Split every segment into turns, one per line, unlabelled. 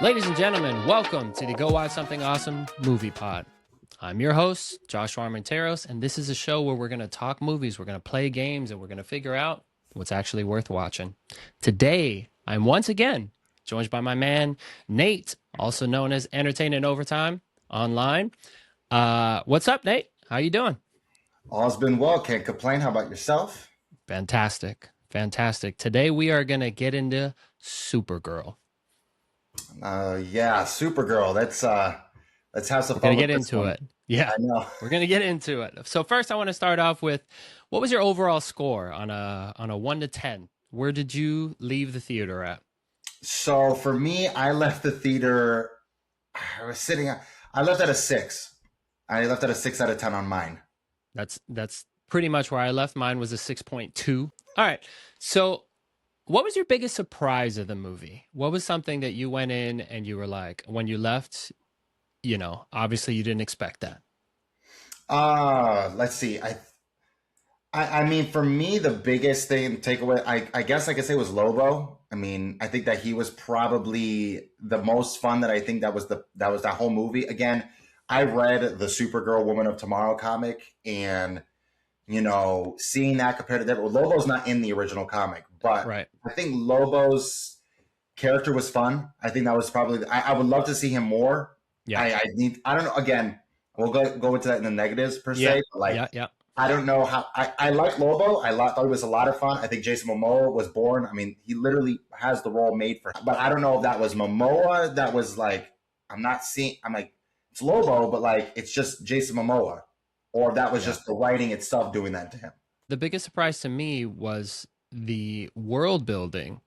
Ladies and gentlemen, welcome to the Go Watch Something Awesome Movie Pod. I'm your host, Joshua Armenteros, and this is a show where we're going to talk movies, we're going to play games, and we're going to figure out what's actually worth watching. Today, I'm once again joined by my man, Nate, also known as Entertainment Overtime online. What's up, Nate? How you doing?
All's been well. Can't complain. How about yourself?
Fantastic. Fantastic. Today, we are going to get into Supergirl.
Yeah, Supergirl. Let's have some
We're going
fun
to
with
get
this
into
one.
it. Yeah,
I know.
we're going to get into it. So first I want to start off with, what was your overall score on a 1 to 10? Where did you leave the theater at?
So for me, I left the theater. I left at a 6. I left at a 6 out of 10 on mine.
That's pretty much where I left. Mine was a 6.2. All right. So what was your biggest surprise of the movie? What was something that you went in and you were like, when you left, obviously you didn't expect that.
Let's see. I mean, for me, the biggest thing takeaway, I guess I could say was Lobo. I mean, I think that he was probably the most fun. That I think that was that whole movie. Again, I read the Supergirl Woman of Tomorrow comic, and seeing that compared to that, well, Lobo's not in the original comic, but
Right.
I think Lobo's character was fun. I think that was probably. I would love to see him more.
Yeah.
I don't know. Again, we'll go into that in the negatives per
Yeah.
se. But like,
Yeah.
I don't know how. I like Lobo. Thought it was a lot of fun. I think Jason Momoa was born. I mean, he literally has the role made for him. But I don't know if that was Momoa. That was like, I'm not seeing. I'm like, it's Lobo, but like, it's just Jason Momoa, or if that was just the writing itself doing that to him.
The biggest surprise to me was the world building.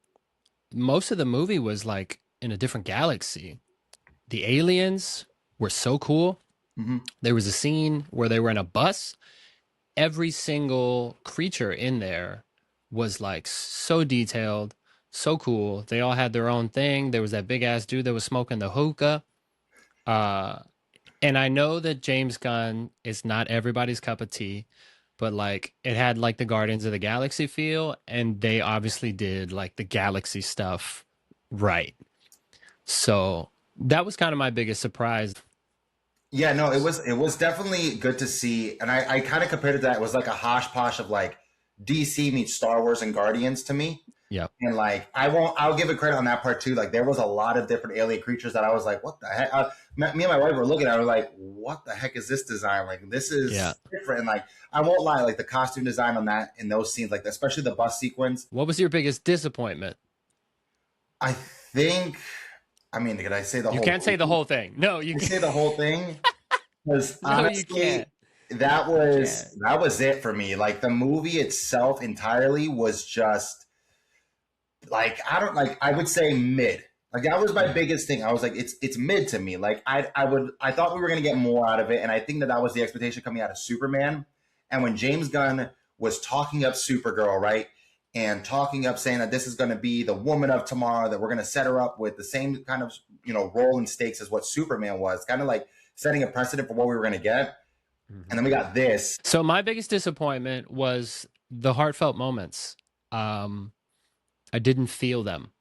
Most of the movie was like in a different galaxy. The aliens were so cool.
Mm-hmm.
There was a scene where they were in a bus. Every single creature in there was like so detailed, so cool. They all had their own thing. There was that big ass dude that was smoking the hookah. And I know that James Gunn is not everybody's cup of tea, but like it had like the Guardians of the Galaxy feel, and they obviously did like the galaxy stuff right. So that was kind of my biggest surprise.
Yeah, no, it was definitely good to see, and I kind of compared it to that. It was like a hosh posh of like DC meets Star Wars and Guardians to me.
Yep.
And like, I'll give it credit on that part too. Like, there was a lot of different alien creatures that I was like, what the heck? Me and my wife were looking at it, like, what the heck is this design? Like, this is different. And like, I won't lie, like the costume design on that in those scenes, like especially the bus sequence.
What was your biggest disappointment?
I think, I mean, could I say the whole?
You can't say the whole thing. No, you
Can I
can't
say the whole thing because
No, you
honestly,
can't.
that was it for me. Like the movie itself entirely was just like I would say mid. Like that was my biggest thing. I was like, it's mid to me. Like I thought we were gonna get more out of it, and I think that was the expectation coming out of Superman. And when James Gunn was talking up Supergirl, right, and talking up saying that this is going to be the woman of tomorrow, that we're going to set her up with the same kind of role and stakes as what Superman was, kind of like setting a precedent for what we were going to get. And then we got this.
So my biggest disappointment was the heartfelt moments. I didn't feel them.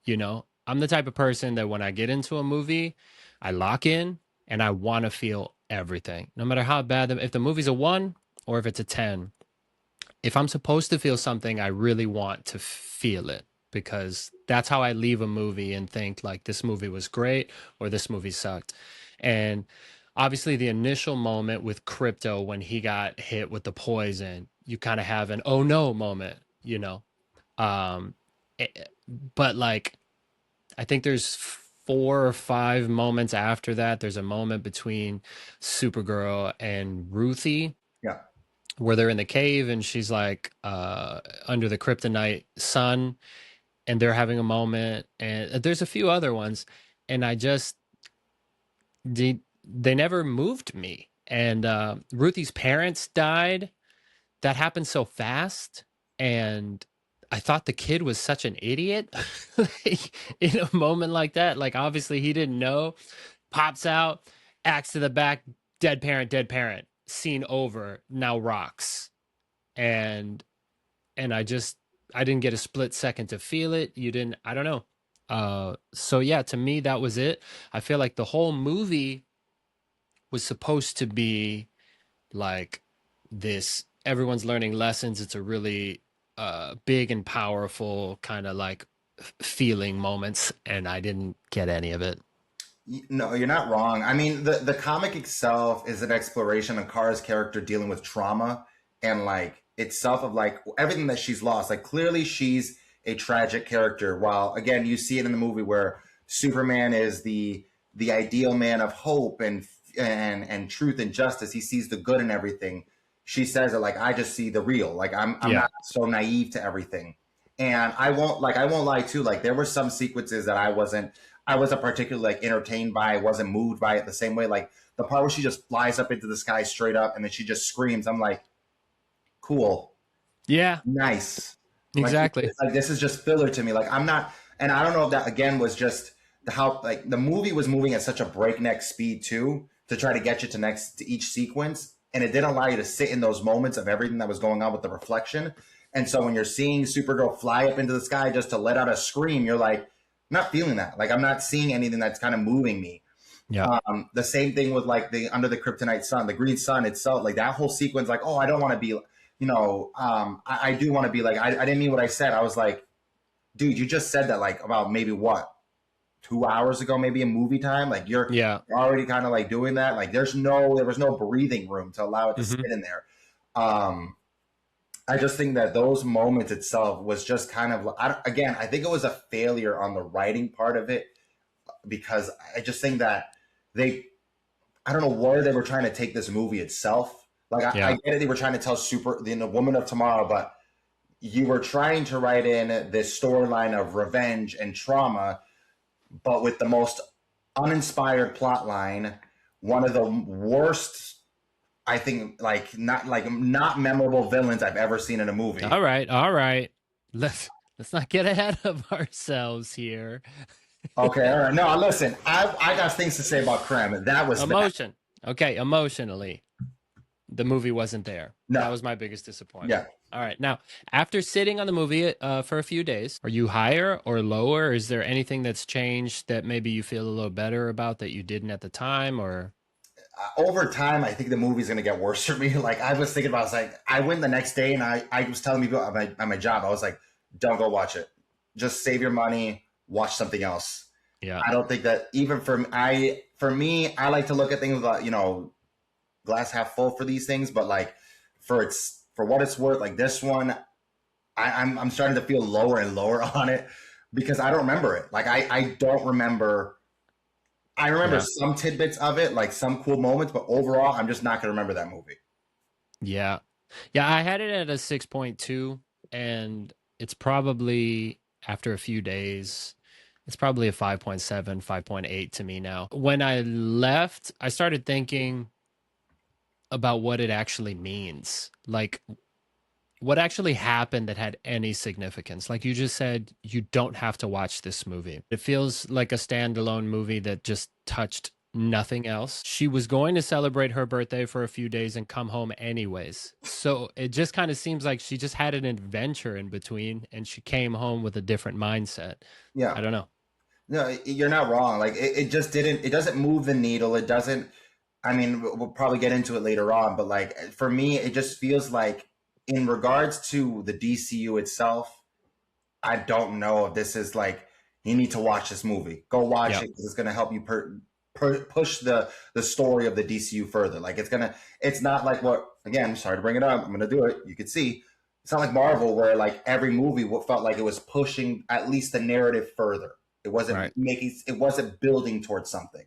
I'm the type of person that when I get into a movie, I lock in and I want to feel everything, no matter how bad. If the movie's a 1 or if it's a 10, if I'm supposed to feel something, I really want to feel it, because that's how I leave a movie and think like this movie was great or this movie sucked. And obviously the initial moment with Crypto when he got hit with the poison, you kind of have an oh no moment. Um but like I think there's 4 or 5 moments after that. There's a moment between Supergirl and Ruthie
Yeah.
where they're in the cave and she's like under the kryptonite sun, and they're having a moment, and there's a few other ones, and they never moved me. And Ruthie's parents died. That happened so fast, and I thought the kid was such an idiot. Like, in a moment like that, like obviously he didn't know. Pops out, axe to the back, dead parent, scene over, now rocks. And I didn't get a split second to feel it. You didn't, I don't know. So yeah, to me that was it. I feel like the whole movie was supposed to be like this everyone's learning lessons. It's a really big and powerful kind of like feeling moments, and I didn't get any of it.
No, you're not wrong. I mean, the comic itself is an exploration of Kara's character dealing with trauma and like itself of like everything that she's lost. Like clearly she's a tragic character. While again, you see it in the movie where Superman is the ideal man of hope and truth and justice. He sees the good in everything. She says it like I just see the real. Like I'm
Yeah.
not so naive to everything. And I won't lie too. Like there were some sequences that I wasn't particularly like entertained by, wasn't moved by it the same way. Like the part where she just flies up into the sky straight up and then she just screams. I'm like, cool,
Yeah,
nice. Like,
exactly.
like this is just filler to me. Like I'm not, and I don't know if that again was just how like the movie was moving at such a breakneck speed too to try to get you to each sequence, and it didn't allow you to sit in those moments of everything that was going on with the reflection. And so when you're seeing Supergirl fly up into the sky just to let out a scream, you're like, not feeling that. Like I'm not seeing anything that's kind of moving me.
Yeah.
The same thing with like the under the kryptonite sun, the green sun itself, like that whole sequence. Like, oh, I don't want to be, I do want to be like, I didn't mean what I said. I was like, dude, you just said that like about maybe what 2 hours ago, maybe in movie time. Like
Yeah.
you're already kind of like doing that. Like there was no breathing room to allow it to sit
Hmm.
in there. Um, I just think that those moments itself was just kind of, again, I think it was a failure on the writing part of it because I just think that they, I don't know where they were trying to take this movie itself. Like I
Yeah.
get it, they were trying to tell the Woman of Tomorrow, but you were trying to write in this storyline of revenge and trauma, but with the most uninspired plot line, one of the worst, I think, like not memorable villains I've ever seen in a movie.
All right. All right. Let's not get ahead of ourselves here.
Okay, all right. No, listen, I got things to say about Krem. That was that.
Emotion. Okay, emotionally, the movie wasn't there. That
No,
was my biggest disappointment.
yeah.
All right. Now, after sitting on the movie for a few days, are you higher or lower? Is there anything that's changed that maybe you feel a little better about that you didn't at the time? Or
Over time, I think the movie's gonna get worse for me. Like I was thinking about, I was like, I went the next day, and I was telling people at my job, I was like, don't go watch it. Just save your money, watch something else.
yeah,
I don't think that even for me, I like to look at things like glass half full for these things, but like for what it's worth, like this one, I'm starting to feel lower and lower on it because I don't remember it. Like I don't remember. I remember
yeah,
some tidbits of it, like some cool moments, but overall, I'm just not going to remember that movie.
yeah, yeah. I had it at a 6.2, and it's probably after a few days. It's probably a 5.7, 5.8 to me now. When I left, I started thinking about what it actually means. Like what actually happened that had any significance. Like you just said, you don't have to watch this movie. It feels like a standalone movie that just touched nothing else. She was going to celebrate her birthday for a few days and come home anyways. So it just kind of seems like she just had an adventure in between and she came home with a different mindset.
Yeah,
I don't know.
no, you're not wrong. Like it just didn't. It doesn't move the needle. It doesn't. I mean, we'll probably get into it later on, but like for me, it just feels like in regards to the DCU itself, I don't know if this is like you need to watch this movie. Go watch
Yeah.
it because it's going to help you push the story of the DCU further. Like it's gonna. It's not like what again. Sorry to bring it up. I'm going to do it. You could see. It's not like Marvel where like every movie felt like it was pushing at least the narrative further. It wasn't
Right.
making. It wasn't building towards something.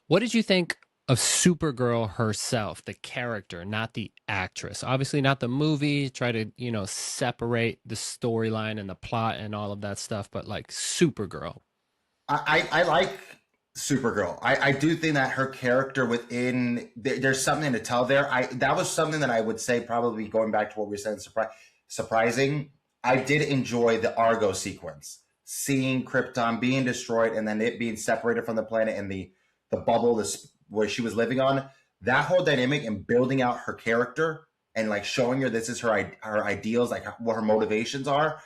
What did you think of Supergirl herself, the character, not the actress? Obviously, not the movie. Try to, separate the storyline and the plot and all of that stuff, but like Supergirl.
I like Supergirl. I do think that her character there's something to tell there. That was something that I would say probably going back to what we were saying surprising. I did enjoy the Argo sequence, seeing Krypton being destroyed and then it being separated from the planet and the bubble where she was living on. That whole dynamic and building out her character and like showing her this is her ideals, like what her motivations are.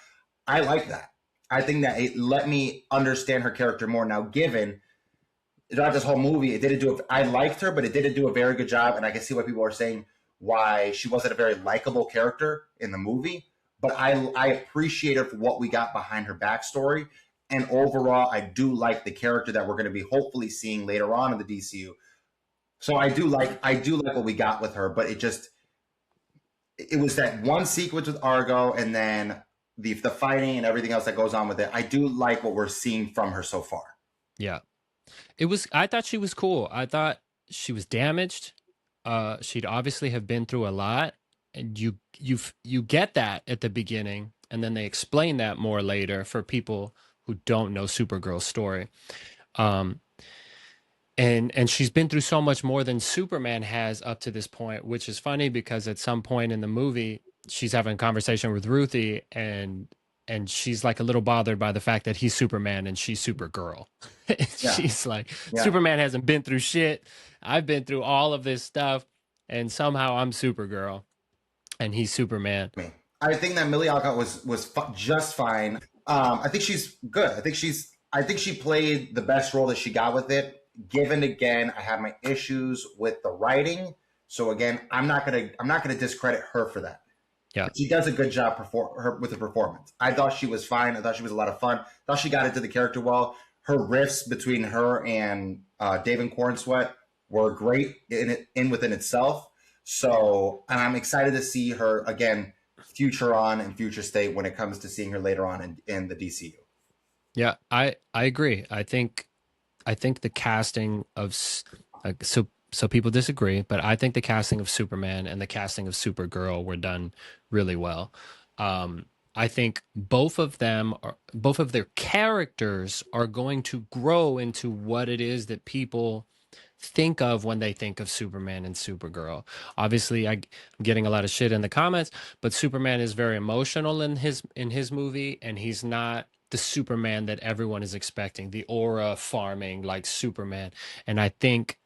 I like that. I think that it let me understand her character more. Now, given throughout this whole movie, it didn't do. I liked her, but it didn't do a very good job. And I can see why people are saying why she wasn't a very likable character in the movie. But I appreciate her for what we got behind her backstory. And overall, I do like the character that we're going to be hopefully seeing later on in the DCU. So I do like what we got with her, but it was that one sequence with Argo, and then the fighting and everything else that goes on with it. I do like what we're seeing from her so far.
Yeah. It was I thought she was cool. I thought she was damaged. She'd obviously have been through a lot, and you get that at the beginning, and then they explain that more later for people who don't know Supergirl's story. Um, and she's been through so much more than Superman has up to this point, which is funny because at some point in the movie she's having a conversation with Ruthie, and she's like a little bothered by the fact that he's Superman and she's Supergirl.
Yeah,
She's like,
yeah.
Superman hasn't been through shit. I've been through all of this stuff, and somehow I'm Supergirl and he's Superman.
Me. I think that Millie Alcott was just fine. I think she's good. I think she played the best role that she got with it. Given again, I have my issues with the writing. So again, I'm not gonna discredit her for that.
Yeah.
But she does a good job with the performance. I thought she was fine. I thought she was a lot of fun. I thought she got into the character well. Her riffs between her and David Cornsweet were great in within itself. So, and I'm excited to see her again, future on and future state when it comes to seeing her later on in the DCU.
Yeah, I agree. I think the casting of so people disagree, but I think the casting of Superman and the casting of Supergirl were done really well. I think both of their characters are going to grow into what it is that people think of when they think of Superman and Supergirl. Obviously, I'm getting a lot of shit in the comments, but Superman is very emotional in his movie, and he's not the Superman that everyone is expecting, the aura farming like Superman. And I think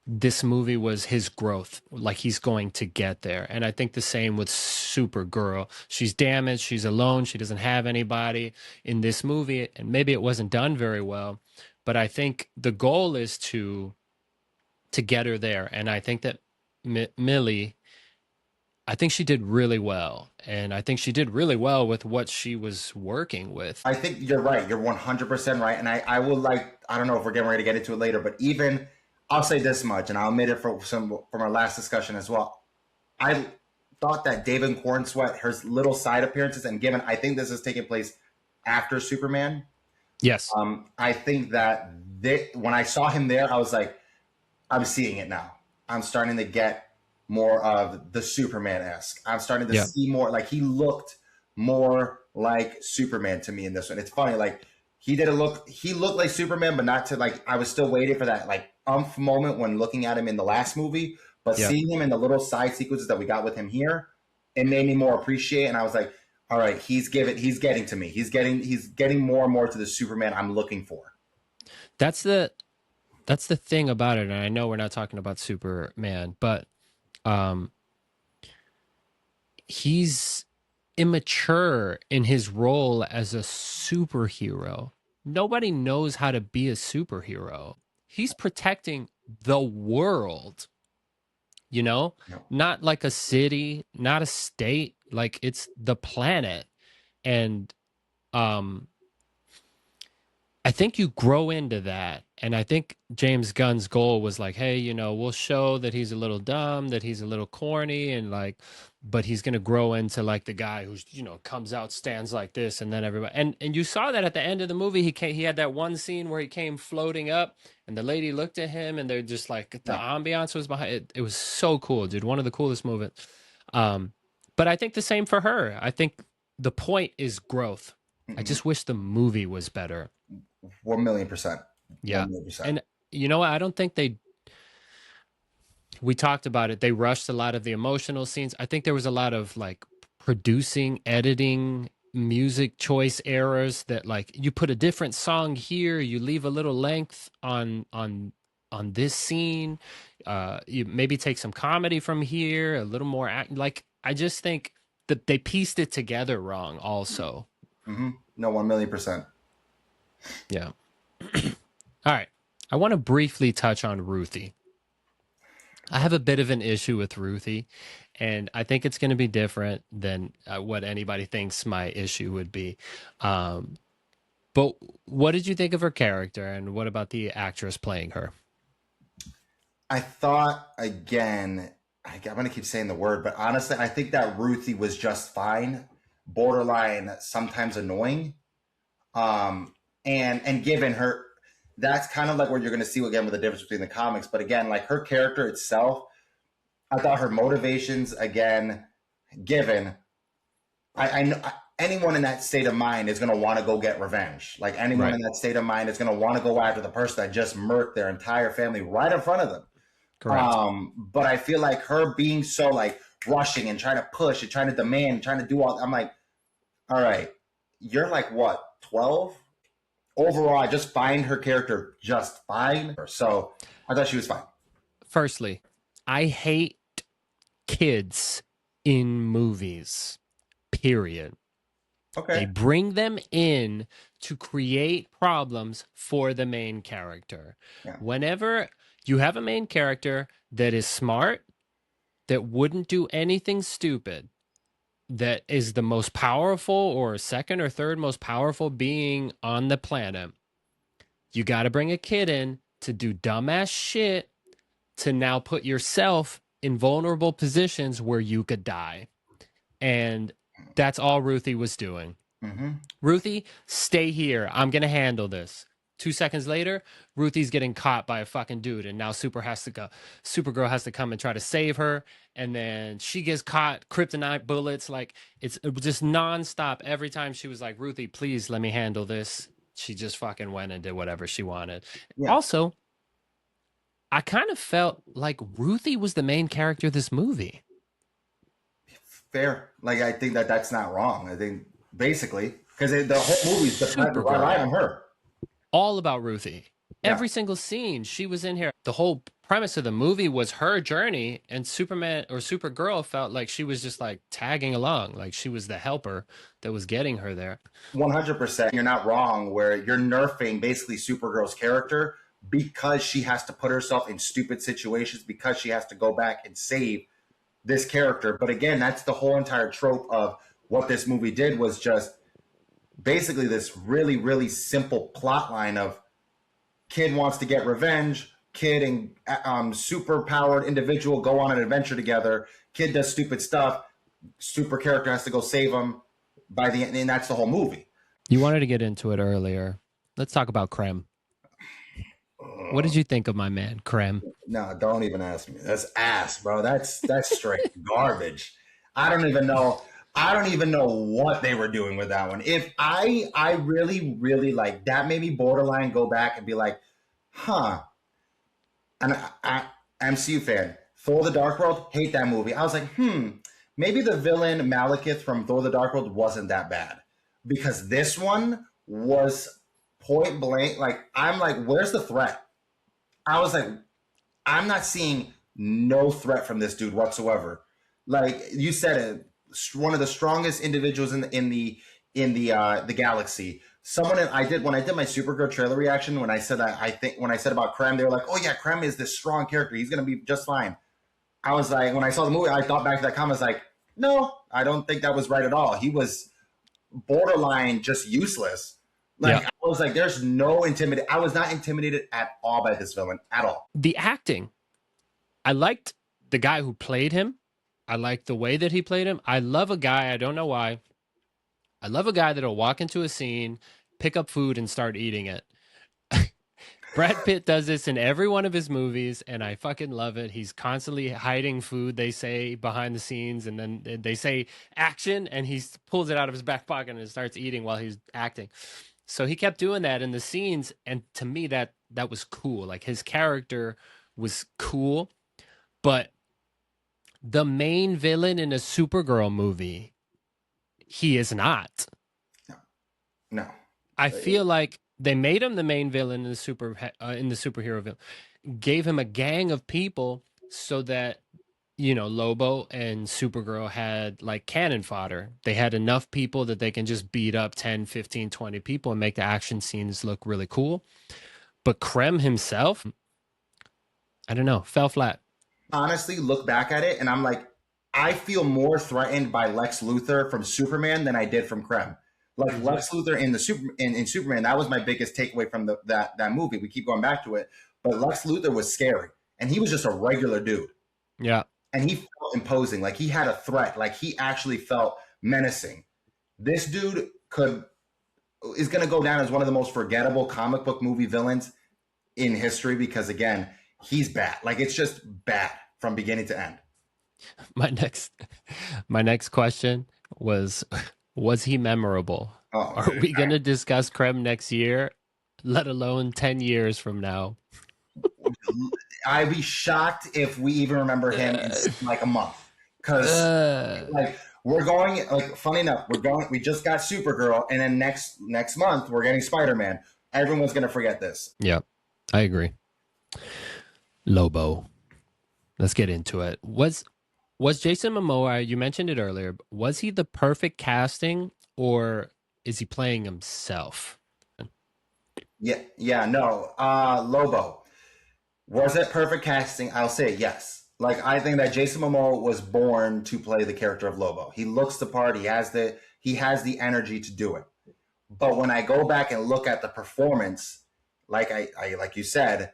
this movie was his growth. Like he's going to get there. And I think the same with Supergirl. She's damaged. She's alone. She doesn't have anybody in this movie. And maybe it wasn't done very well. But I think the goal is to get her there. And I think that Millie, I think she did really well. And I think she did really well with what she was working with.
I think you're right. You're 100% right. And I will like, I don't know if we're getting ready to get into it later, but even I'll say this much, and I'll admit it from our last discussion as well. I thought that David Cornsweet, her little side appearances, and given I think this is taking place after Superman,
Yes.
I think that when I saw him there, I was like, I'm seeing it now. I'm starting to get more of the Superman esque. I'm starting to
Yeah.
see more like he looked more like Superman to me in this one. It's funny, like he looked like Superman, but not to like I was still waiting for that like moment when looking at him in the last movie, but
Yeah.
seeing him in the little side sequences that we got with him here, it made me more appreciate. And I was like, all right, he's getting to me. He's getting more and more to the Superman I'm looking for.
That's the thing about it. And I know we're not talking about Superman, but um he's immature in his role as a superhero. Nobody knows how to be a superhero. He's protecting the world, you know?
You know?
Not like a city, not a state, like it's the planet. And um I think you grow into that. And I think James Gunn's goal was like, hey, we'll show that he's a little dumb, that he's a little corny, and like, but he's gonna grow into like the guy who's, comes out, stands like this, and then everybody and you saw that at the end of the movie. He had that one scene where he came floating up and the lady looked at him and they're just like the
Yeah.
ambiance was behind it. It was so cool, dude. One of the coolest moments. Um, but I think the same for her. I think the point is growth. I
Mm-hmm.
just wish the movie was better.
1,000,000%.
Yeah.
1,000,000%.
And you know what? I don't think we talked about it. They rushed a lot of the emotional scenes. I think there was a lot of like producing, editing, music choice errors that like you put a different song here, you leave a little length on this scene. You maybe take some comedy from here, a little more like I just think that they pieced it together wrong also.
No, 1,000,000%.
Yeah. All right. I want to briefly touch on Ruthie. I have a bit of an issue with Ruthie, and I think it's going to be different than what anybody thinks my issue would be. Um, but what did you think of her character, and what about the actress playing her?
I thought again. I'm gonna keep saying the word, but honestly, I think that Ruthie was just fine, borderline sometimes annoying. Um, and given her, that's kind of like what you're gonna see again with the difference between the comics. But again, like her character itself, I thought her motivations again, given I know anyone in that state of mind is going to want to go get revenge. Like anyone
Right.
in that state of mind is going to want to go after the person that just murked their entire family right in front of them.
Correct.
But I feel like her being so like rushing and trying to push and trying to demand, and trying to do all. I'm like, all right, you're like what 12 overall. I just find her character just fine. So I thought she was fine.
Firstly, I hate kids in movies, period. They
Okay.
bring them in to create problems for the main character.
Yeah.
Whenever you have a main character that is smart, that wouldn't do anything stupid, that is the most powerful or second or third most powerful being on the planet, you got to bring a kid in to do dumbass shit to now put yourself in vulnerable positions where you could die. And that's all Ruthie was doing.
Mm-hmm.
Ruthie, stay here. I'm going to handle this. 2 seconds later, Ruthie's getting caught by a fucking dude, and now Supergirl has to come and try to save her, and then she gets caught, kryptonite bullets. Like it was just nonstop. Every time she was like, Ruthie, please let me handle this. She just fucking went and did whatever she wanted.
Yeah.
Also, I kind of felt like Ruthie was the main character of this movie.
Fair. Like I think that that's not wrong. I think basically because the whole movie's dependent right
Supergirl,
on her.
all about Ruthie.
Yeah.
Every single scene she was in here. The whole premise of the movie was her journey, and Superman or Supergirl felt like she was just like tagging along, like she was the helper that was getting her there.
100%. You're not wrong. Where you're nerfing basically Supergirl's character because she has to put herself in stupid situations because she has to go back and save this character. But again, that's the whole entire trope of what this movie did was just basically this really, really simple plot line of kid wants to get revenge, kid and super powered individual go on an adventure together, kid does stupid stuff, super character has to go save him by the end, and that's the whole movie.
You wanted to get into it earlier. Let's talk about Krem. What did you think of my man, Krem?
No, don't even ask me. That's ass, bro. That's straight garbage. I don't even know. I don't even know what they were doing with that one. If I really, really like that made me borderline go back and be like, huh. And MCU fan, Thor the Dark World, hate that movie. I was like, maybe the villain Malekith from Thor the Dark World wasn't that bad. Because this one was point blank. Like, I'm like, where's the threat? I was like, I'm not seeing no threat from this dude whatsoever. Like you said, it one of the strongest individuals in the galaxy. Someone I did when I did my Supergirl trailer reaction when I said that I think when I said about Krem, they were like, "Oh yeah, Krem is this strong character. He's gonna be just fine." I was like, when I saw the movie, I thought back to that comment. I was like, "No, I don't think that was right at all. He was borderline just useless." Like
Yeah.
I was like, "There's no intimidate." I was not intimidated at all by this villain at all.
The acting, I liked the guy who played him. I liked the way that he played him. I love a guy, I don't know why. I love a guy that'll walk into a scene, pick up food, and start eating it. Brad Pitt does this in every one of his movies, and I fucking love it. He's constantly hiding food, they say, behind the scenes, and then they say action, and he pulls it out of his back pocket and starts eating while he's acting. So he kept doing that in the scenes, and to me, that was cool. Like his character was cool, but the main villain in a Supergirl movie, he is not.
No, no.
I feel like they made him the main villain in the superhero film, gave him a gang of people so that Lobo and Supergirl had like cannon fodder. They had enough people that they can just beat up 10, 15, 20 people and make the action scenes look really cool. But Krem himself, I don't know, fell flat.
Honestly look back at it and I'm like, I feel more threatened by Lex Luthor from Superman than I did from Krem. Like
Mm-hmm.
Lex Luthor in Superman, that was my biggest takeaway from that movie. We keep going back to it, but Lex Luthor was scary, and he was just a regular dude,
Yeah.
and he felt imposing. Like he had a threat. Like he actually felt menacing. This dude is going to go down as one of the most forgettable comic book movie villains in history because again, he's bad. Like it's just bad from beginning to end.
My next my next question was he memorable?
Oh,
Are we going to discuss Krem next year, let alone 10 years from now?
I'd be shocked if we even remember him in
Uh,
like a month. Because
uh,
like we're going like funny enough, we just got Supergirl, and then next month we're getting Spider-Man. Everyone's gonna forget this.
yeah, I agree. Lobo. Let's get into it. Was Jason Momoa, you mentioned it earlier, was he the perfect casting or is he playing himself?
Yeah, no. Lobo. Was it perfect casting? I'll say yes. Like I think that Jason Momoa was born to play the character of Lobo. He looks the part, he has the energy to do it. But when I go back and look at the performance, like I like you said,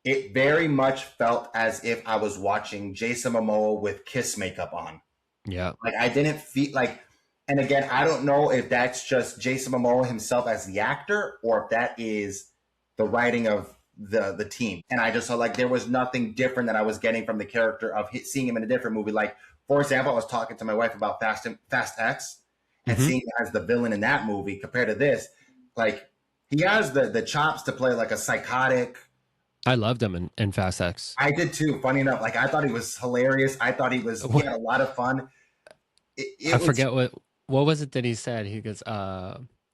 it very much felt as if I was watching Jason Momoa with Kiss makeup on.
Yeah,
Like I didn't feel like, and again, I don't know if that's just Jason Momoa himself as the actor or if that is the writing of the team. And I just felt like there was nothing different that I was getting from the character of seeing him in a different movie. Like for example, I was talking to my wife about Fast X and
hmm,
seeing him as the villain in that movie compared to this. Like he has the chops to play like a psychotic.
I loved him in Fast X.
I did too. Funny enough, like I thought he was hilarious. I thought he had a lot of fun.
I
It was.
forget what was it that he said. He goes,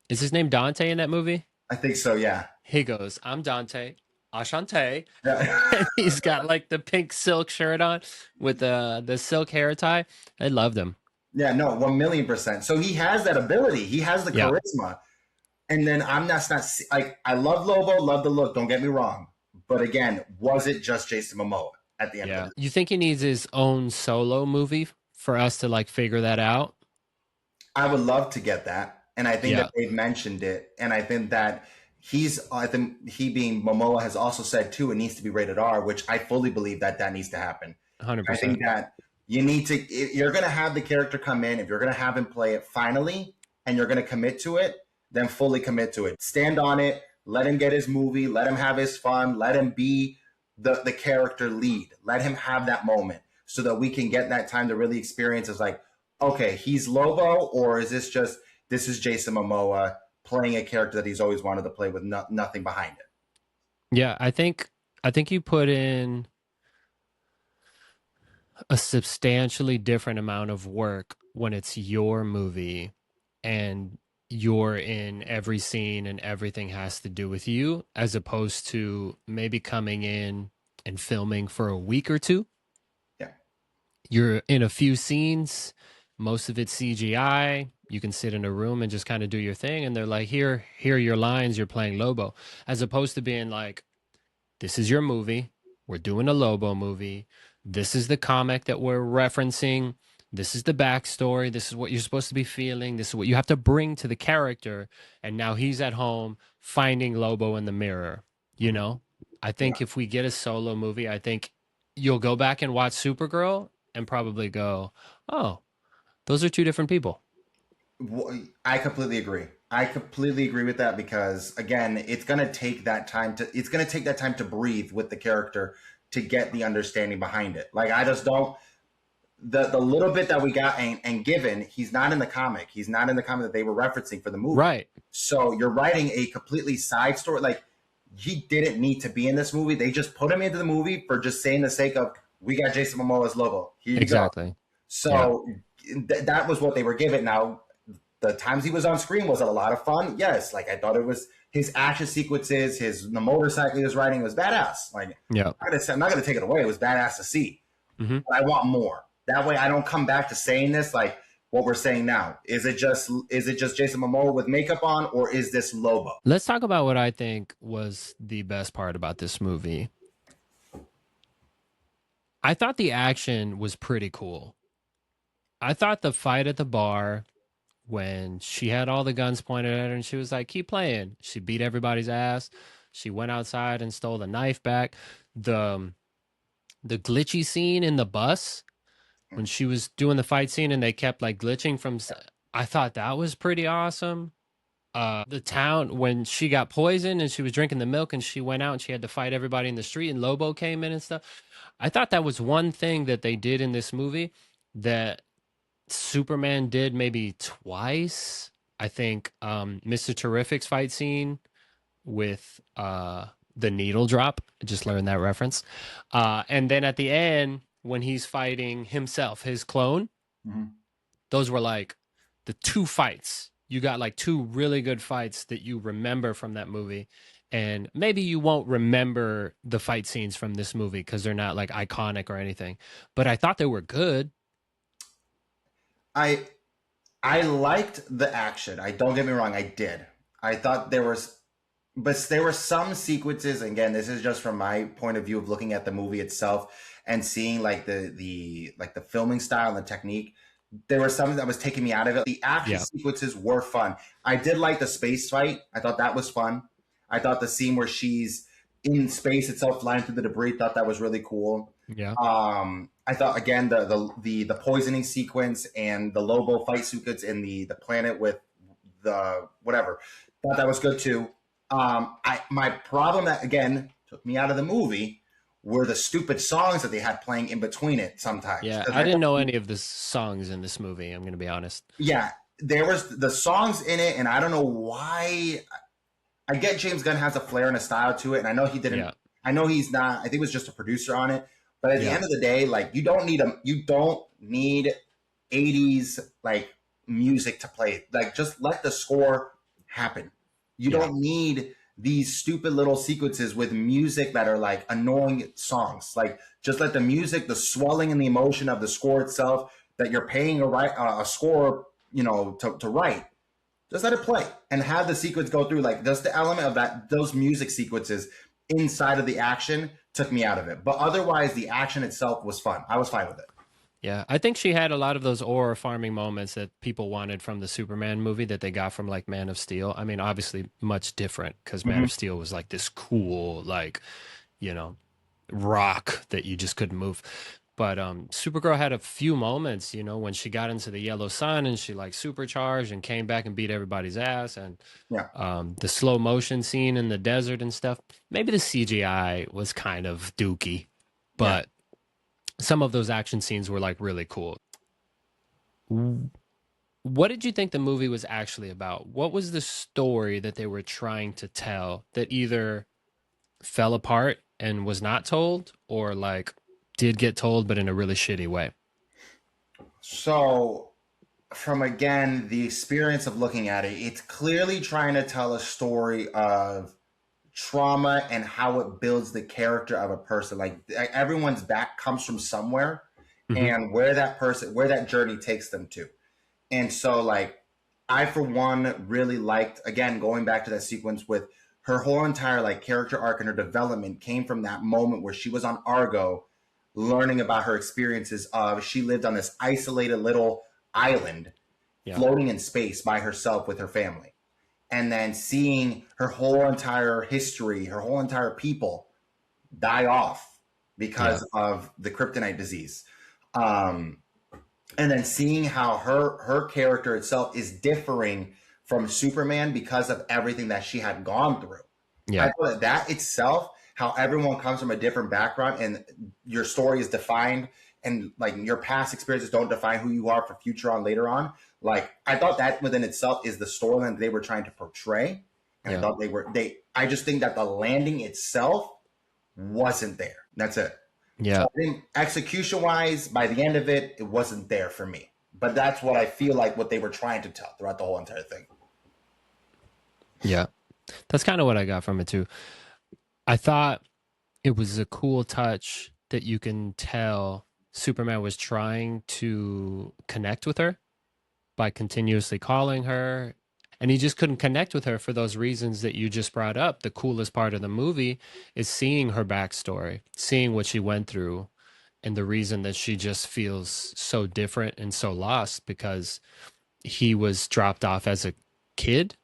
is his name Dante in that movie?
I think so. Yeah.
He goes, I'm Dante, Ashante.
Yeah.
And he's got like the pink silk shirt on with the silk hair tie. I loved him.
Yeah, no, 1,000,000%. So he has that ability. He has the
Yeah.
charisma. And then I'm not like I love Lobo, love the look. Don't get me wrong, but again, was it just Jason Momoa at the end of
Yeah.
it?
You think he needs his own solo movie for us to like figure that out?
I would love to get that, and I think that
Yeah.
they've mentioned it, and I think that I think he being Momoa has also said too it needs to be rated R, which I fully believe that that needs to happen. I think
100%.
that you need to, if you're going to have the character come in, if you're going to have him play it finally, and you're going to commit to it, then fully commit to it. Stand on it. Let him get his movie. Let him have his fun. Let him be the character lead. Let him have that moment so that we can get that time to really experience. It's like, okay, he's Lobo, or is this is Jason Momoa playing a character that he's always wanted to play with nothing behind it.
Yeah, I think you put in a substantially different amount of work when it's your movie and you're in every scene and everything has to do with you, as opposed to maybe coming in and filming for a week or two.
Yeah.
You're in a few scenes, most of it's CGI. You can sit in a room and just kind of do your thing, and they're like, here are your lines, you're playing Lobo. As opposed to being like, this is your movie. We're doing a Lobo movie. This is the comic that we're referencing. This is the backstory. This is what you're supposed to be feeling. This is what you have to bring to the character. And now he's at home finding Lobo in the mirror. You know, I
Yeah.
think if we get a solo movie, I think you'll go back and watch Supergirl and probably go, oh, those are two different people.
I completely agree. I completely agree with that because again, it's going to take that time to breathe with the character to get the understanding behind it. Like I just don't the little bit that we got and given, he's not in the comic. He's not in the comic that they were referencing for the movie.
Right.
So you're writing a completely side story. Like he didn't need to be in this movie. They just put him into the movie for just saying the sake of we got Jason Momoa's Lobo. Here you go.
Exactly. Yeah.
So that was what they were given. Now the times he was on screen was a lot of fun. Yes, like I thought it was his action sequences, the motorcycle he was riding was badass. Like
Yeah.
I'm not gonna take it away. It was badass to see.
Hmm.
but I want more. That way I don't come back to saying this like what we're saying now. Is it just Jason Momoa with makeup on, or is this Lobo?
Let's talk about what I think was the best part about this movie. I thought the action was pretty cool. I thought the fight at the bar when she had all the guns pointed at her and she was like, keep playing. She beat everybody's ass. She went outside and stole the knife back. The the glitchy scene in the bus when she was doing the fight scene and they kept like glitching from I thought that was pretty awesome. The town when she got poisoned and she was drinking the milk and she went out and she had to fight everybody in the street and Lobo came in and stuff. I thought that was one thing that they did in this movie that Superman did maybe twice. I think Mr. Terrific's fight scene with the needle drop. I just learned that reference. And then at the end, when he's fighting himself, his clone,
Mm-hmm.
those were like the two fights. You got like two really good fights that you remember from that movie. And maybe you won't remember the fight scenes from this movie because they're not like iconic or anything. But I thought they were good.
I I liked the action. I don't get me wrong, I did. I thought there were some sequences. Again, this is just from my point of view of looking at the movie itself and seeing like the filming style and the technique. There was something that was taking me out of it. The action
Yeah.
sequences were fun. I did like the space fight. I thought that was fun. I thought the scene where she's in space itself, flying through the debris, thought that was really cool.
Yeah.
I thought again the poisoning sequence and the Lobo fight sequence in the planet with the whatever, thought that was good too. I my problem that again took me out of the movie were the stupid songs that they had playing in between it sometimes.
Yeah.
'Cause
I
I
didn't
thought,
know any of the songs in this movie. I'm going to be honest.
yeah, there was the songs in it, and I don't know why. I get James Gunn has a flair and a style to it, and I know he didn't.
Yeah.
I know he's not. I think he was just a producer on it. But at the
Yeah.
end of the day, like you don't need 80s like music to play. Like just let the score happen. You
Yeah.
don't need these stupid little sequences with music that are like annoying songs. Like just let the music, the swelling and the emotion of the score itself that you're paying a score, to write, just let it play and have the sequence go through. Like just the element of those music sequences inside of the action took me out of it. But otherwise, the action itself was fun. I was fine with it.
Yeah, I think she had a lot of those aura farming moments that people wanted from the Superman movie that they got from like Man of Steel. I mean, obviously much different because Man
Mm-hmm.
of Steel was like this cool, like, you know, rock that you just couldn't move. But Supergirl had a few moments, when she got into the yellow sun and she like supercharged and came back and beat everybody's ass, and
Yeah.
the slow motion scene in the desert and stuff. Maybe the CGI was kind of dooky,
Yeah.
but some of those action scenes were like really cool. What did you think the movie was actually about? What was the story that they were trying to tell that either fell apart and was not told, or like did get told but in a really shitty way?
So, from again, the experience of looking at it, it's clearly trying to tell a story of trauma and how it builds the character of a person. Like everyone's back comes from somewhere,
Hmm.
and where that journey takes them to. And so, like, I for one really liked again going back to that sequence with her whole entire like character arc and her development came from that moment where she was on Argo, learning about her experiences of she lived on this isolated little island,
Yeah.
floating in space by herself with her family, and then seeing her whole entire history, her whole entire people die off
Yeah.
because of the kryptonite disease. Um, and then seeing how her character itself is differing from Superman because of everything that she had gone through. I
Yeah.
thought that itself, how everyone comes from a different background and your story is defined, and like your past experiences don't define who you are for future on later on. Like I thought that within itself is the storyline they were trying to portray, and I
Yeah.
thought they. I just think that the landing itself wasn't there. That's it. So
Yeah.
I think execution wise, by the end of it, it wasn't there for me. But that's what I feel like what they were trying to tell throughout the whole entire thing.
Yeah. That's kind of what I got from it too. I thought it was a cool touch that you can tell Superman was trying to connect with her by continuously calling her, and he just couldn't connect with her for those reasons that you just brought up. The coolest part of the movie is seeing her backstory, seeing what she went through, and the reason that she just feels so different and so lost because he was dropped off as a kid,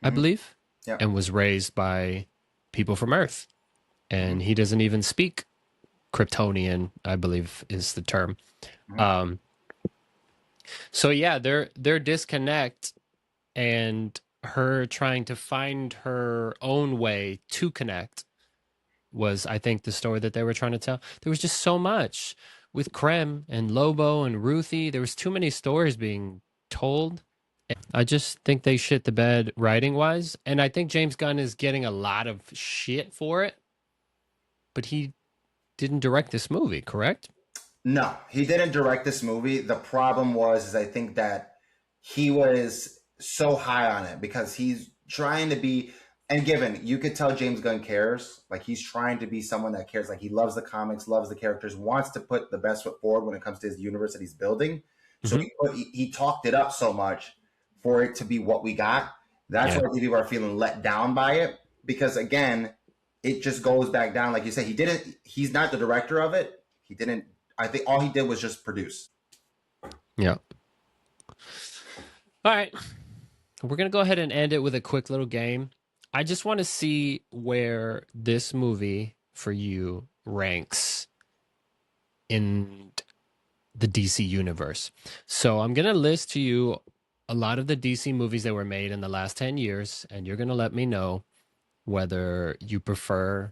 I
Mm-hmm.
believe,
Yeah.
and was raised by people from Earth.
Mm-hmm.
And he doesn't even speak Kryptonian, I believe is the term.
Mm-hmm.
Um, so yeah, their disconnect and her trying to find her own way to connect was, I think, the story that they were trying to tell. There was just so much with Krem and Lobo and Ruthie. There was too many stories being told. I just think they shit the bed writing wise, and I think James Gunn is getting a lot of shit for it, but he didn't direct this movie, correct?
No, he didn't direct this movie. The problem was, is I think that he was so high on it because he's trying to be, and given you could tell James Gunn cares, like he's trying to be someone that cares, like he loves the comics, loves the characters, wants to put the best foot forward when it comes to his universe that he's building. So
Mm-hmm.
he talked it up so much for it to be what we got. That's
Yeah.
why people are feeling let down by it because again, it just goes back down. Like you said, he's not the director of it. He didn't I think all he did was just produce.
Yeah. All right. We're going to go ahead and end it with a quick little game. I just want to see where this movie for you ranks in the DC universe. So I'm going to list to you a lot of the DC movies that were made in the last 10 years, and you're going to let me know whether you prefer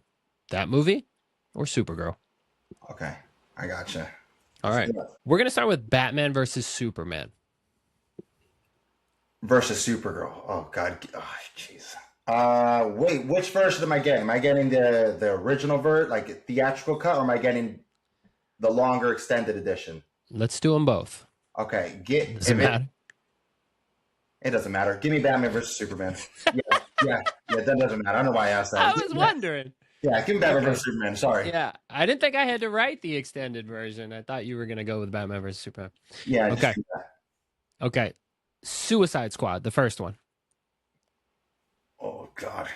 that movie or Supergirl.
Okay, I gotcha.
All right. We're going to start with Batman versus Superman.
Versus Supergirl. Oh God. Oh, jeez. Wait. Which version am I getting? Am I getting the original like theatrical cut, or am I getting the longer extended edition?
Let's do them both.
Okay.
Does it matter?
It doesn't matter. Give me Batman versus Superman. Yeah. That doesn't matter. I don't know why I asked that.
I was wondering.
Yeah. Give me Batman
Okay.
versus Superman. Sorry.
Yeah, I didn't think I had to write the extended version. I thought you were going to go with Batman versus Superman.
Yeah. Just
Okay.
do that.
Okay. Suicide Squad, the first one.
Oh God.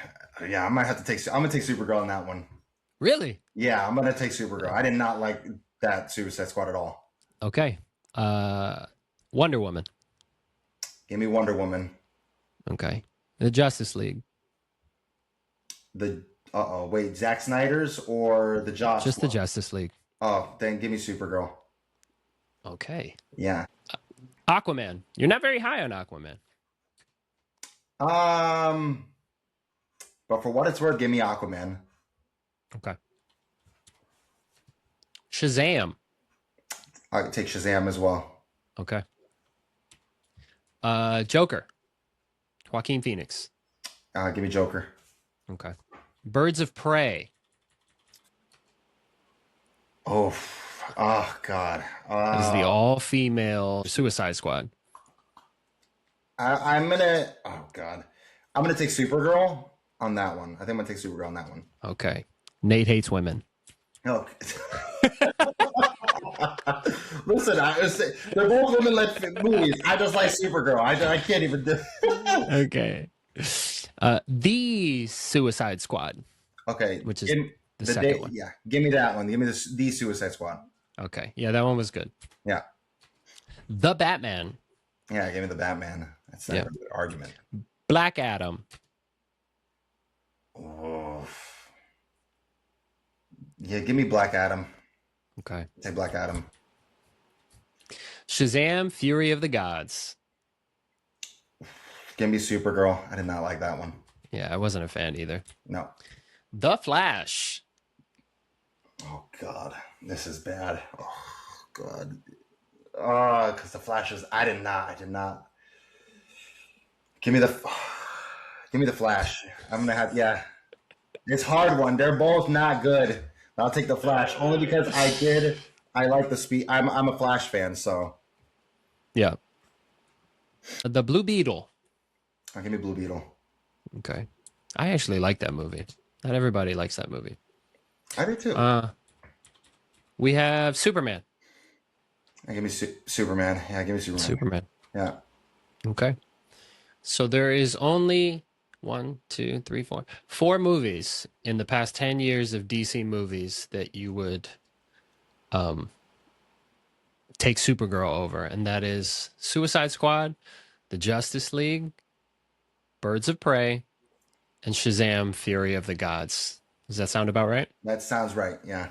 Yeah. I might have to take. I'm gonna take Supergirl on that one.
Really?
Yeah. I'm gonna take Supergirl. I did not like that Suicide Squad at all.
Okay. Wonder Woman.
Give me Wonder Woman.
Okay. The Justice League.
The wait, Zack Snyder's or the Joss
Just the
one?
Justice League.
Oh, then give me Supergirl.
Okay.
Yeah.
Aquaman. You're not very high on Aquaman.
Um, but for what it's worth, give me Aquaman.
Okay. Shazam.
I could take Shazam as well.
Okay. Joker. Joaquin Phoenix.
Give me Joker.
Okay. Birds of Prey.
Oh, oh God.
That is the all-female Suicide Squad.
I'm gonna. Oh God. I'm gonna take Supergirl on that one. I think I'm gonna take Supergirl on that one.
Okay. Nate hates women.
Oh. Listen, they're both women-led movies. I just like Supergirl. I can't even do.
Okay. The Suicide Squad.
Okay,
Which is the second one.
Yeah, give me that one. Give me the Suicide Squad.
Okay. Yeah, that one was good.
Yeah.
The Batman.
Yeah, give me the Batman. That's not a good argument.
Black Adam.
Oh. Yeah, give me Black Adam.
Okay.
Take Black Adam.
Shazam, Fury of the Gods.
Give me Supergirl. I did not like that one.
Yeah, I wasn't a fan either.
No.
The Flash.
Oh God, this is bad. Oh God. Oh, because the Flash is. I did not. Give me the Flash. I'm gonna have. Yeah, it's a hard one. They're both not good. I'll take the Flash only because I like the speed. I'm a Flash fan, so.
Yeah. The Blue Beetle.
Give me Blue Beetle.
Okay. I actually like that movie. Not everybody likes that movie.
I do too.
We have Superman.
Give me Superman. Yeah, give me Superman.
Superman.
Yeah,
Okay. So there is only one, two, three, four movies in the past 10 years of DC movies that you would um, take Supergirl over, and that is Suicide Squad, The Justice League, Birds of Prey, and Shazam: Fury of the Gods. Does that sound about right?
that sounds right. Yeah,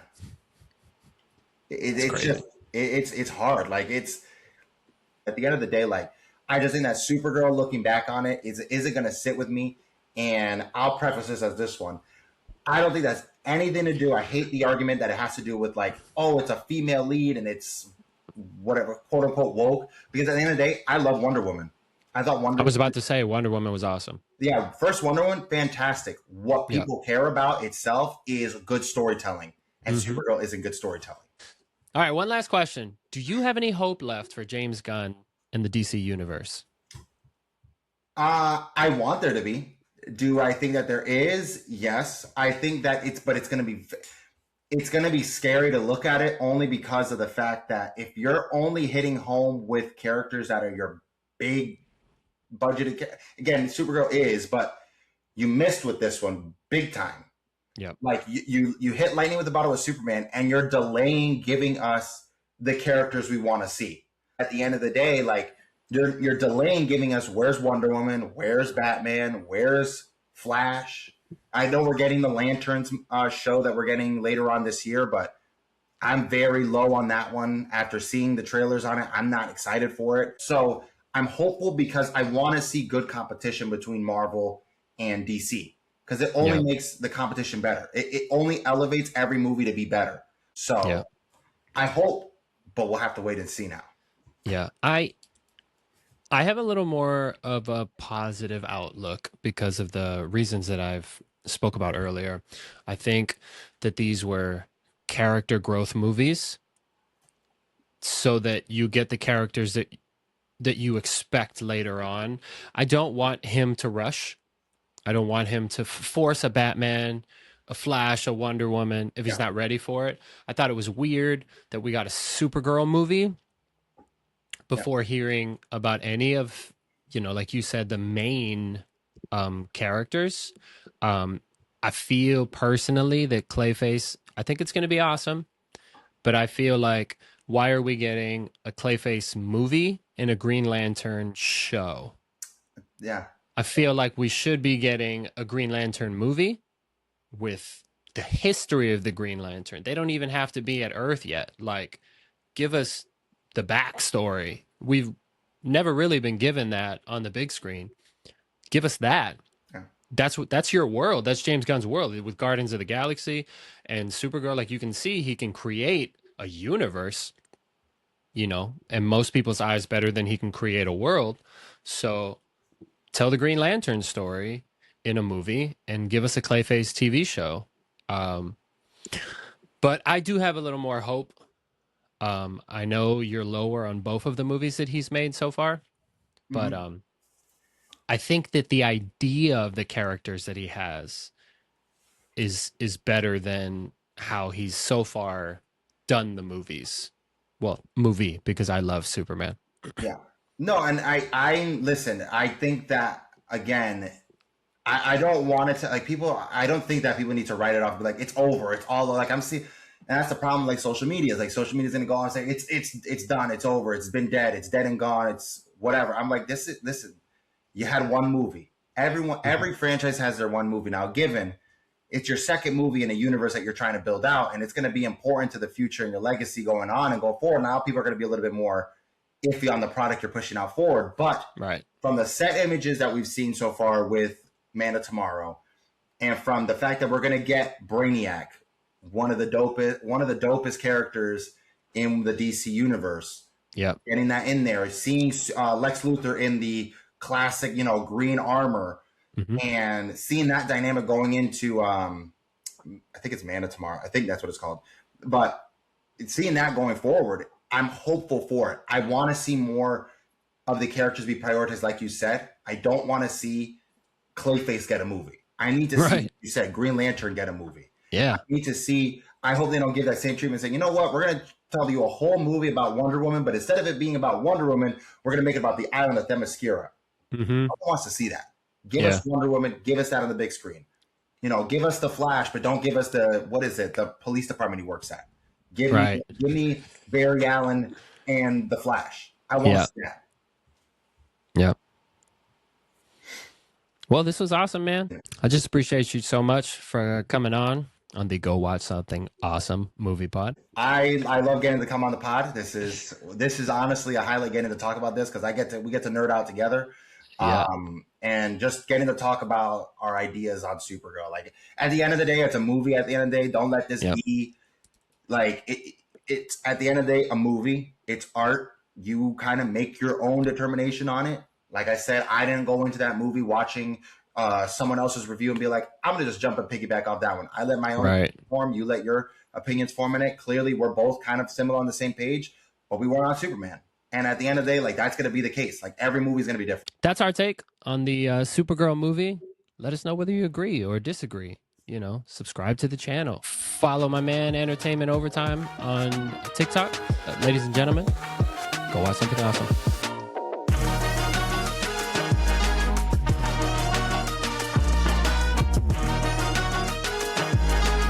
That's
it's just
crazy.
it's hard. Like it's at the end of the day, like I just think that Supergirl, looking back on it, is it going to sit with me? And I'll preface this as this one. I don't think that's anything to do. I hate the argument that it has to do with like, oh, it's a female lead and it's whatever, quote unquote woke. Because at the end of the day, I love Wonder Woman. I thought
I
Wonder
was
Woman,
about to say Wonder Woman was awesome.
yeah, first Wonder Woman, fantastic. What
Yeah.
people care about itself is good storytelling, and
Mm-hmm.
Supergirl isn't good storytelling.
All right, one last question. Do you have any hope left for James Gunn in the DC universe?
I want there to be. Do I think that there is? Yes, I think that but it's going to be scary to look at it only because of the fact that if you're only hitting home with characters that are your big budgeted, again, Supergirl is, but you missed with this one big time.
Yep.
Like you hit lightning with the bottle with Superman, and you're delaying giving us the characters we want to see. At the end of the day, like you're delaying giving us where's Wonder Woman, where's Batman, where's Flash. I know we're getting the Lanterns show that we're getting later on this year, but I'm very low on that one after seeing the trailers on it. I'm not excited for it. So I'm hopeful because I want to see good competition between Marvel and DC because it only
Yep.
makes the competition better. It only elevates every movie to be better. So
Yep.
I hope, but we'll have to wait and see now.
Yeah. I have a little more of a positive outlook because of the reasons that I've spoke about earlier. I think that these were character growth movies so that you get the characters that you expect later on. I don't want him to rush. I don't want him to force a Batman, a Flash, a Wonder Woman if he's
Yeah.
not ready for it. I thought it was weird that we got a Supergirl movie
Yeah.
before hearing about any of, like you said, the main characters. Um, I feel personally that Clayface, I think it's going to be awesome, but I feel like why are we getting a Clayface movie and a Green Lantern show?
Yeah.
I feel like we should be getting a Green Lantern movie with the history of the Green Lantern. They don't even have to be at Earth yet. Like, give us the backstory. We've never really been given that on the big screen. Give us that.
Yeah.
That's your world. That's James Gunn's world with Guardians of the Galaxy and Supergirl. Like you can see, he can create a universe, in most people's eyes better than he can create a world. So tell the Green Lantern story in a movie and give us a Clayface TV show. Um, but I do have a little more hope. I know you're lower on both of the movies that he's made so far, but
Mm-hmm.
I think that the idea of the characters that he has is better than how he's so far done the movies. Well, movie because I love Superman.
Yeah. No, and I listen. I think that again, I don't want it to like people. I don't think that people need to write it off. And be like it's over. It's all like I'm seeing, and that's the problem. Like social media is like social media is gonna go on and say it's done. It's over. It's been dead. It's dead and gone. It's whatever. I'm like this is you had one movie.
Mhm.
Every franchise has their one movie now. Given it's your second movie in a universe that you're trying to build out, and it's going to be important to the future and your legacy going on and go forward. Now people are going to be a little bit more iffy on the product you're pushing out forward. But
Right.
from the set images that we've seen so far with Man of Tomorrow, and from the fact that we're going to get Brainiac, one of the dopest characters in the DC universe,
Yep.
getting that in there, seeing Lex Luthor in the classic, green armor,
Hmm.
and seeing that dynamic going into, I think it's Man of Tomorrow. I think that's what it's called. But seeing that going forward, I'm hopeful for it. I want to see more of the characters be prioritized, like you said. I don't want to see Clayface get a movie. I need to see,
Right.
you said, Green Lantern get a movie. I
Yeah.
need to see. I hope they don't give that same treatment, saying, you know what, we're gonna tell you a whole movie about Wonder Woman, but instead of it being about Wonder Woman, we're going to make it about the island of Themyscira.
Mm-hmm.
No one wants to see that. Give
Yeah.
us Wonder Woman. Give us that on the big screen. Give us the Flash, but don't give us the police department he works at.
Right.
Give me Barry Allen and the Flash. I want to
Yeah.
see that.
Yeah. Well, this was awesome, man. I just appreciate you so much for coming on the Go Watch Something Awesome movie pod.
I love getting to come on the pod. This is honestly a highlight getting to talk about this because we get to nerd out together.
Yeah.
And just getting to talk about our ideas on Supergirl. Like at the end of the day, it's a movie. At the end of the day, don't let this be like it's at the end of the day a movie. It's art. You kind of make your own determination on it. Like I said, I didn't go into that movie watching someone else's review and be like, I'm gonna just jump and piggyback off that one. I let my own form. You let your opinions form in it. Clearly, we're both kind of similar on the same page, but we weren't on Superman. And at the end of the day, like that's going to be the case. Like every movie is going to be different.
That's our take on the Supergirl movie. Let us know whether you agree or disagree. Subscribe to the channel. Follow my man Entertainment Overtime on TikTok. Ladies and gentlemen, go watch something awesome.